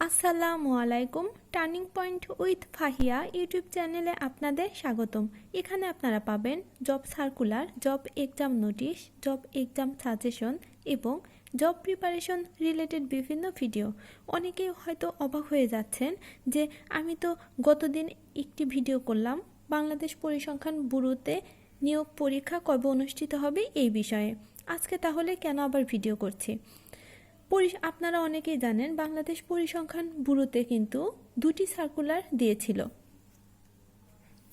আসসালামু আলাইকুম। Turning point with Fahia YouTube চ্যানেলে আপনাদের স্বাগতম। এখানে আপনারা পাবেন job circular, job exam notice, job exam suggestion এবং জব প্রিপারেশন রিলেটেড বিভিন্ন ভিডিও। অনেকেই হয়তো অবাক হয়ে যাচ্ছেন যে আমি তো গতদিন একটি ভিডিও করলাম বাংলাদেশ পরিসংখ্যান ব্যুরোতে নিয়োগ পরীক্ষা কবে অনুষ্ঠিত হবে এই বিষয়ে। আজকে তাহলে কেন আবার ভিডিও করছি? আপনারা অনেকেই জানেন বাংলাদেশ পরিসংখ্যান ব্যুরোতে কিন্তু দুটি সার্কুলার দিয়েছিল।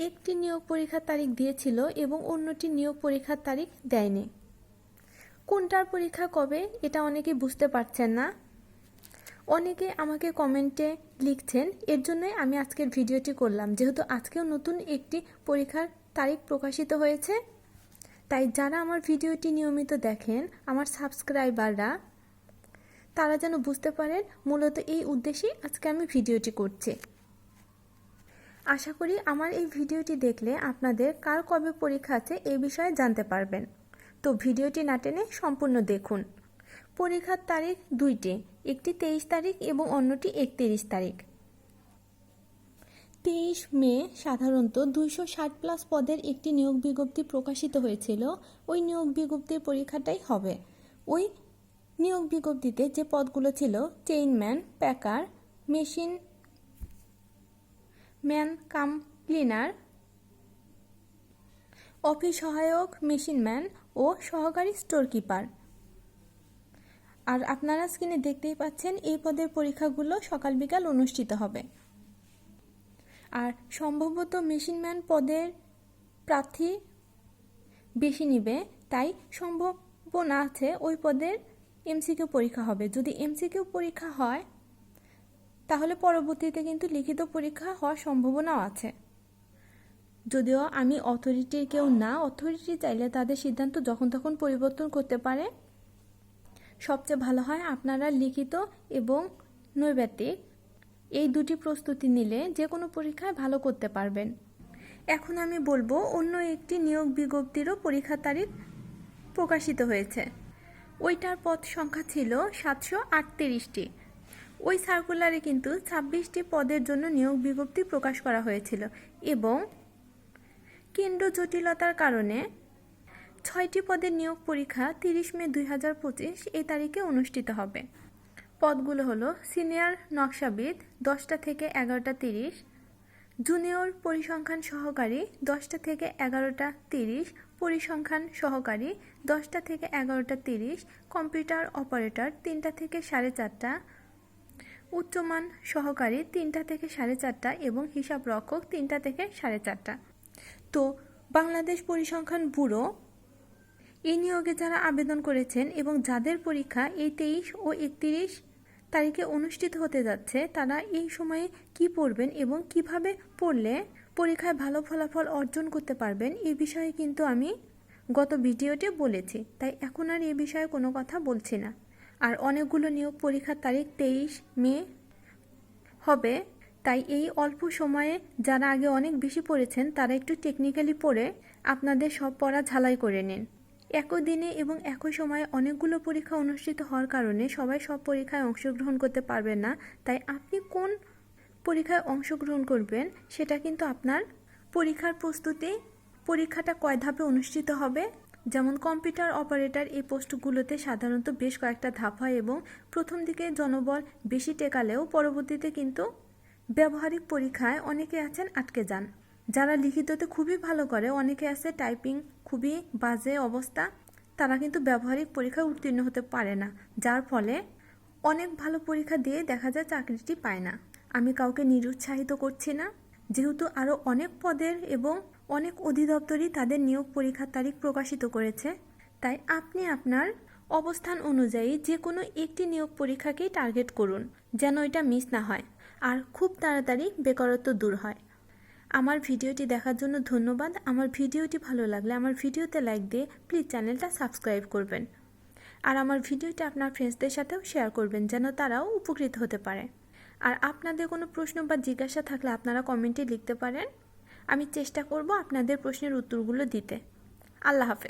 একটি নিয়োগ পরীক্ষার তারিখ দিয়েছিল এবং অন্যটি নিয়োগ পরীক্ষার তারিখ দেয়নি। কোনটার পরীক্ষা কবে এটা অনেকেই বুঝতে পারছেন না। অনেকে আমাকে কমেন্টে লিখছেন, এর জন্যই আমি আজকের ভিডিওটি করলাম। যেহেতু আজকেও নতুন একটি পরীক্ষার তারিখ প্রকাশিত হয়েছে, তাই যারা আমার ভিডিওটি নিয়মিত দেখেন, আমার সাবস্ক্রাইবাররা, তারা যেন বুঝতে পারেন মূলত এই উদ্দেশ্যেই আজকে আমি ভিডিওটি করছি। আশা করি আমার এই ভিডিওটি দেখলে আপনাদের কার কবে পরীক্ষা আছে এই বিষয়ে জানতে পারবেন। তো ভিডিওটি না টেনে সম্পূর্ণ দেখুন। পরীক্ষার তারিখ দুইটি, একটি 23 তারিখ এবং অন্যটি 31 তারিখ। 23 মে সাধারণত 260+ পদের একটি নিয়োগ বিজ্ঞপ্তি প্রকাশিত হয়েছিল। ওই নিয়োগ বিজ্ঞপ্তির পরীক্ষাটাই হবে। ওই নিয়োগ বিজ্ঞপ্তিতে যে পদগুলো ছিল chainman, packer, machine man cum cleaner, office সহায়ক, মেশিন ম্যান ও সহকারী স্টোর কিপার। আর আপনারা স্ক্রিনে দেখতেই পাচ্ছেন এই পদের পরীক্ষাগুলো সকাল বিকাল অনুষ্ঠিত হবে। আর সম্ভবত মেশিন ম্যান পদের প্রার্থী বেশি নিবে, তাই সম্ভাবনা আছে ওই পদের এমসিকিউ পরীক্ষা হবে। যদি এমসিকিউ পরীক্ষা হয় তাহলে পরবর্তীতে কিন্তু লিখিত পরীক্ষা হওয়ার সম্ভাবনাও আছে। যদিও আমি অথরিটির কেউ না, অথরিটি চাইলে তাদের সিদ্ধান্ত যখন তখন পরিবর্তন করতে পারে। সবচেয়ে ভালো হয় আপনারা লিখিত এবং নৈর্ব্যক্তিক এই দুটি প্রস্তুতি নিলে যে কোনো পরীক্ষায় ভালো করতে পারবেন। এখন আমি বলবো অন্য একটি নিয়োগ বিজ্ঞপ্তিরও পরীক্ষার তারিখ প্রকাশিত হয়েছে। ওইটার পদ সংখ্যা ছিল 738টি। ওই সার্কুলারে কিন্তু 26টি পদের জন্য নিয়োগ বিজ্ঞপ্তি প্রকাশ করা হয়েছিল এবং কেন্দ্র জটিলতার কারণে 6টি পদের নিয়োগ পরীক্ষা 30 মে 2025 এই তারিখে অনুষ্ঠিত হবে। পদগুলো হলো সিনিয়র নকশাবিদ 10টা থেকে 11টা 30, জুনিয়র পরিসংখ্যান সহকারী 10টা থেকে 11টা 30, পরিসংখ্যান সহকারী 10টা থেকে 11টা 30, কম্পিউটার অপারেটর 3টা থেকে 4:30, উচ্চমান সহকারী 3টা থেকে 4:30 এবং হিসাব রক্ষক 3টা থেকে 4:30। তো বাংলাদেশ পরিসংখ্যান ব্যুরো এই নিয়োগে যারা আবেদন করেছেন এবং যাদের পরীক্ষা এই 23 ও 31 তারিখে অনুষ্ঠিত হতে যাচ্ছে, তারা এই সময়ে কি পড়বেন এবং কিভাবে পড়লে পরীক্ষায় ভালো ফলাফল অর্জন করতে পারবেন এই বিষয়ে কিন্তু আমি গত ভিডিওতে বলেছি। তাই এখন আর এই বিষয়ে কোনো কথা বলছি না। আর অনেকগুলো নিয়োগ পরীক্ষার তারিখ 23 মে হবে, তাই এই অল্প সময়ে যারা আগে অনেক বেশি পড়েছেন তারা একটু টেকনিক্যালি পড়ে আপনাদের সব পড়া ঝালাই করে নিন। একই দিনে এবং একই সময়ে অনেকগুলো পরীক্ষা অনুষ্ঠিত হওয়ার কারণে সবাই সব পরীক্ষায় অংশগ্রহণ করতে পারবেন না। তাই আপনি কোন পরীক্ষায় অংশগ্রহণ করবেন সেটা কিন্তু আপনার পরীক্ষার প্রস্তুতি, পরীক্ষাটা কয় ধাপে অনুষ্ঠিত হবে। যেমন কম্পিউটার অপারেটর এই পোস্টগুলোতে সাধারণত বেশ কয়েকটা ধাপ হয় এবং প্রথম দিকে জনবল বেশি টেকালেও পরবর্তীতে কিন্তু ব্যবহারিক পরীক্ষায় অনেকে আছেন আটকে যান। যারা লিখিততে খুবই ভালো করে, অনেকে আছে টাইপিং খুবই বাজে অবস্থা, তারা কিন্তু ব্যবহারিক পরীক্ষায় উত্তীর্ণ হতে পারে না, যার ফলে অনেক ভালো পরীক্ষা দিয়ে দেখা যায় চাকরিটি পায় না। আমি কাউকে নিরুৎসাহিত করছি না, যেহেতু আরও অনেক পদের এবং অনেক অধিদপ্তরই তাদের নিয়োগ পরীক্ষার তারিখ প্রকাশিত করেছে। তাই আপনি আপনার অবস্থান অনুযায়ী যে কোনো একটি নিয়োগ পরীক্ষাকেই টার্গেট করুন, যেন এটা মিস না হয় আর খুব তাড়াতাড়ি বেকারত্ব দূর হয়। আমার ভিডিওটি দেখার জন্য ধন্যবাদ। আমার ভিডিওটি ভালো লাগলে আমার ভিডিওতে লাইক দিয়ে প্লিজ চ্যানেলটা সাবস্ক্রাইব করবেন। আর আমার ভিডিওটি আপনার ফ্রেন্ডসদের সাথেও শেয়ার করবেন যেন তারাও উপকৃত হতে পারে। আর আপনাদের কোনো প্রশ্ন বা জিজ্ঞাসা থাকলে আপনারা কমেন্টে লিখতে পারেন। আমি চেষ্টা করব আপনাদের প্রশ্নের উত্তরগুলো দিতে। আল্লাহ হাফেজ।